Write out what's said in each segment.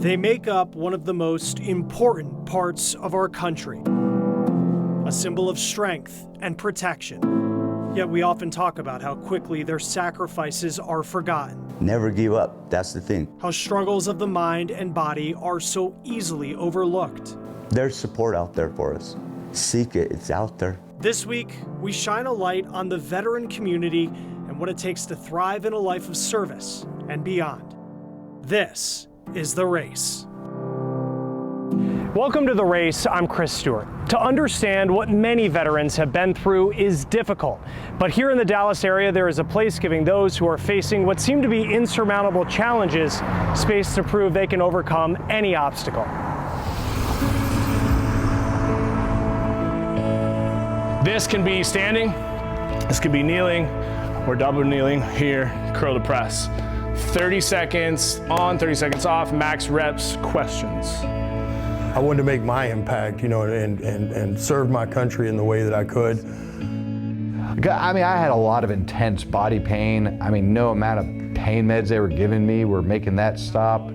They make up one of the most important parts of our country, a symbol of strength and protection. Yet we often talk about how quickly their sacrifices are forgotten. Never give up, that's the thing. How struggles of the mind and body are so easily overlooked. There's support out there for us. Seek it, it's out there. This week, we shine a light on the veteran community and what it takes to thrive in a life of service and beyond. This is The Race. Welcome to The Race. I'm Chris Stewart. To understand what many veterans have been through is difficult, but here in the Dallas area, there is a place giving those who are facing what seem to be insurmountable challenges space to prove they can overcome any obstacle. This can be standing, this can be kneeling, or double kneeling here, curl to press. 30 seconds on, 30 seconds off, max reps, questions. I wanted to make my impact, and serve my country in the way that I could. I mean, I had a lot of intense body pain. I mean, no amount of pain meds they were giving me were making that stop.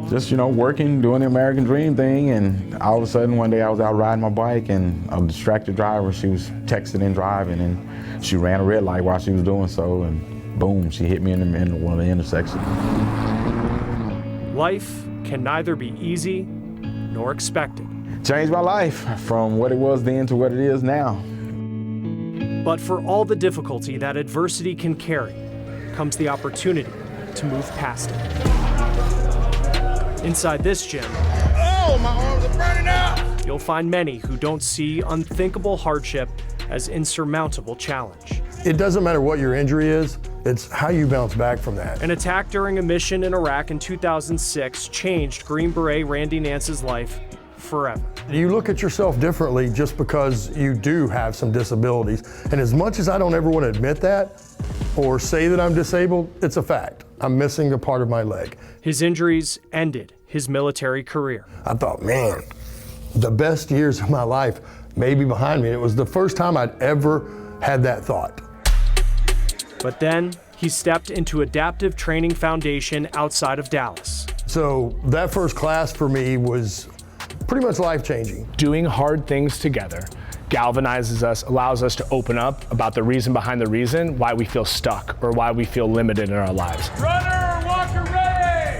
Just, working, doing the American dream thing, and all of a sudden one day I was out riding my bike and a distracted driver, she was texting and driving, and she ran a red light while she was doing so, and boom, she hit me in one of the intersections. Life can neither be easy nor expected. Changed my life from what it was then to what it is now. But for all the difficulty that adversity can carry, comes the opportunity to move past it. Inside this gym, Oh, my arms are burning out! you'll find many who don't see unthinkable hardship as insurmountable challenge. It doesn't matter what your injury is, it's how you bounce back from that. An attack during a mission in Iraq in 2006 changed Green Beret Randy Nance's life forever. You look at yourself differently just because you do have some disabilities. And as much as I don't ever want to admit that or say that I'm disabled, it's a fact. I'm missing a part of my leg. His injuries ended his military career. I thought, man, the best years of my life may be behind me. It was the first time I'd ever had that thought. But then he stepped into Adaptive Training Foundation outside of Dallas. So that first class for me was pretty much life-changing. Doing hard things together galvanizes us, allows us to open up about the reason behind the reason why we feel stuck or why we feel limited in our lives. Runner, walker, ready!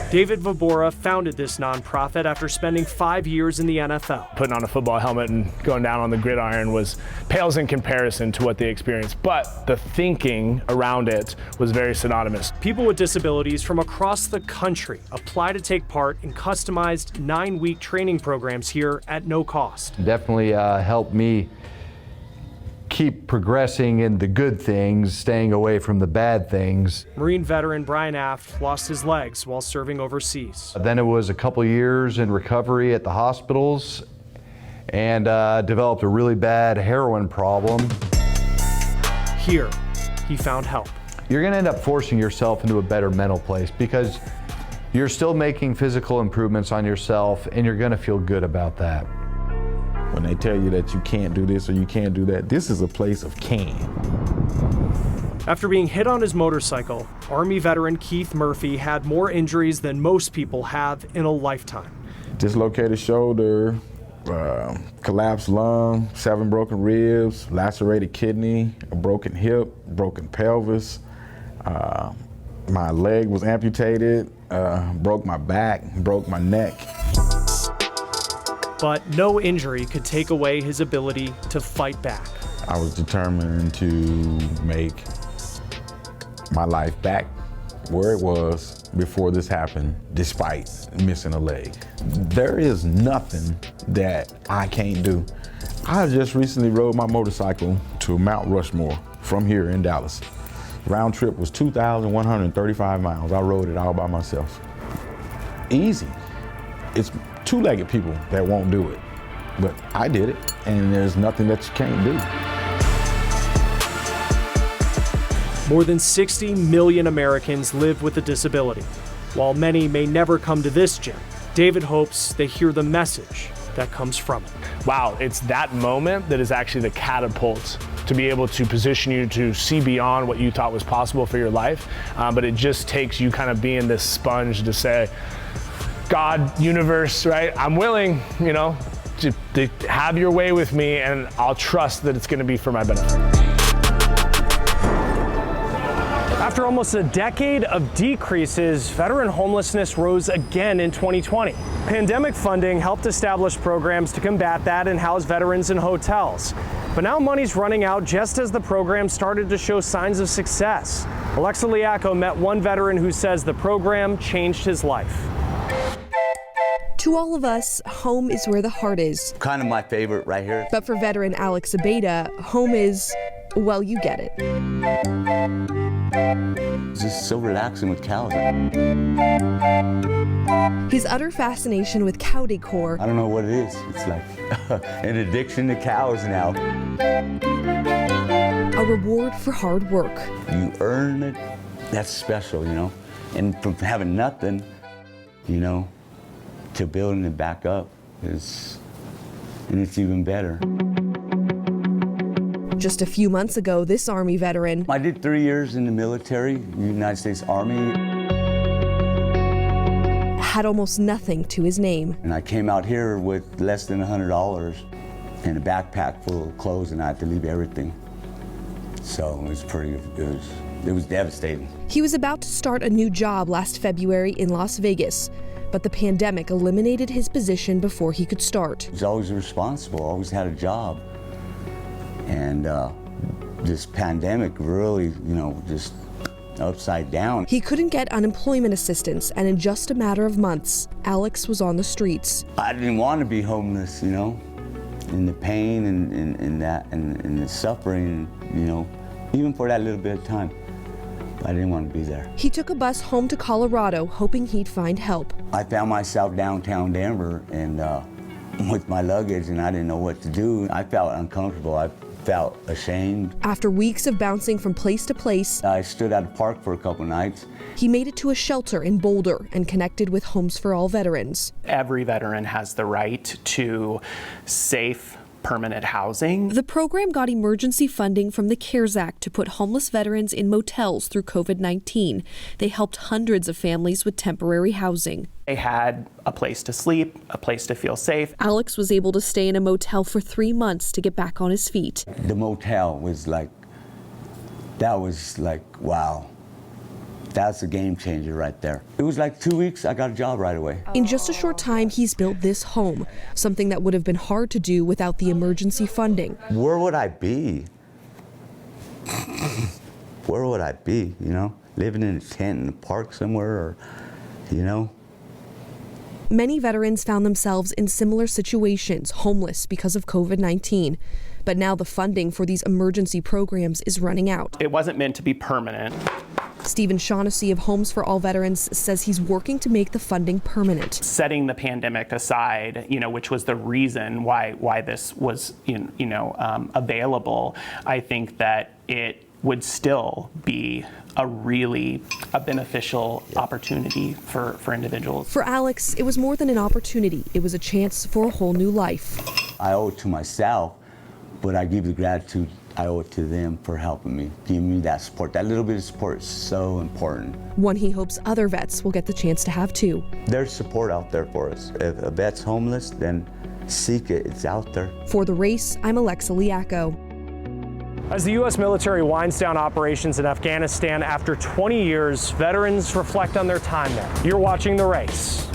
David Vobora founded this nonprofit after spending 5 years in the NFL. Putting on a football helmet and going down on the gridiron pales in comparison to what they experienced, but the thinking around it was very synonymous. People with disabilities from across the country apply to take part in customized 9-week training programs here at no cost. Definitely helped me keep progressing in the good things, staying away from the bad things. Marine veteran Brian Aft lost his legs while serving overseas. Then it was a couple years in recovery at the hospitals and developed a really bad heroin problem. Here, he found help. You're gonna end up forcing yourself into a better mental place because you're still making physical improvements on yourself and you're gonna feel good about that. When they tell you that you can't do this or you can't do that, this is a place of can. After being hit on his motorcycle, Army veteran Keith Murphy had more injuries than most people have in a lifetime. Dislocated shoulder, collapsed lung, 7 broken ribs, lacerated kidney, a broken hip, broken pelvis. My leg was amputated, broke my back, broke my neck. But no injury could take away his ability to fight back. I was determined to make my life back where it was before this happened, despite missing a leg. There is nothing that I can't do. I just recently rode my motorcycle to Mount Rushmore from here in Dallas. Round trip was 2,135 miles. I rode it all by myself. Easy. It's two-legged people that won't do it, but I did it, and there's nothing that you can't do. More than 60 million Americans live with a disability. While many may never come to this gym, David hopes they hear the message that comes from it. Wow, it's that moment that is actually the catapult to be able to position you to see beyond what you thought was possible for your life. But it just takes you kind of being this sponge to say, God, universe, right? I'm willing, you know, to have your way with me, and I'll trust that it's going to be for my benefit. After almost a decade of decreases, veteran homelessness rose again in 2020. Pandemic funding helped establish programs to combat that and house veterans in hotels. But now money's running out just as the program started to show signs of success. Alexa Liacco met one veteran who says the program changed his life. To all of us, home is where the heart is. Kind of my favorite right here. But for veteran Alex Abeyta, home is, well, you get it. It's just so relaxing with cows. His utter fascination with cow decor. I don't know what it is. It's like an addiction to cows now. A reward for hard work. You earn it. That's special, you know. And from having nothing, you know, to building it back up and it's even better. Just a few months ago, this Army veteran I did 3 years in the military, United States Army. had almost nothing to his name. And I came out here with less than $100 and a backpack full of clothes, and I had to leave everything. So it was devastating. He was about to start a new job last February in Las Vegas, but the pandemic eliminated his position before he could start. I was always responsible, always had a job. And this pandemic really, you know, just upside down. He couldn't get unemployment assistance, and in just a matter of months, Alex was on the streets. I didn't want to be homeless, you know, and the pain and the suffering, you know, even for that little bit of time. I didn't want to be there. He took a bus home to Colorado, hoping he'd find help. I found myself downtown Denver and with my luggage, and I didn't know what to do. I felt uncomfortable. I felt ashamed. After weeks of bouncing from place to place, I stood at a park for a couple nights. he made it to a shelter in Boulder and connected with Homes for All veterans. Every veteran has the right to safe, permanent housing. The program got emergency funding from the CARES Act to put homeless veterans in motels through COVID-19. They helped hundreds of families with temporary housing. They had a place to sleep, a place to feel safe. Alex was able to stay in a motel for 3 months to get back on his feet. The motel was like, wow. That's a game changer right there. It was like 2 weeks, I got a job right away. In just a short time, he's built this home, something that would have been hard to do without the emergency funding. Where would I be? Where would I be, you know? Living in a tent in a park somewhere, or, you know? Many veterans found themselves in similar situations, homeless because of COVID-19. But now the funding for these emergency programs is running out. It wasn't meant to be permanent. Stephen Shaughnessy of Homes for All Veterans says he's working to make the funding permanent. Setting the pandemic aside, you know, which was the reason why this was, available, I think that it would still be a beneficial opportunity for individuals. For Alex, it was more than an opportunity. It was a chance for a whole new life. I owe it to myself, but I give the gratitude I owe it to them for helping me, giving me that support. That little bit of support is so important. One he hopes other vets will get the chance to have too. There's support out there for us. If a vet's homeless, then seek it, it's out there. For The Race, I'm Alexa Liacco. As the U.S. military winds down operations in Afghanistan after 20 years, veterans reflect on their time there. You're watching The Race.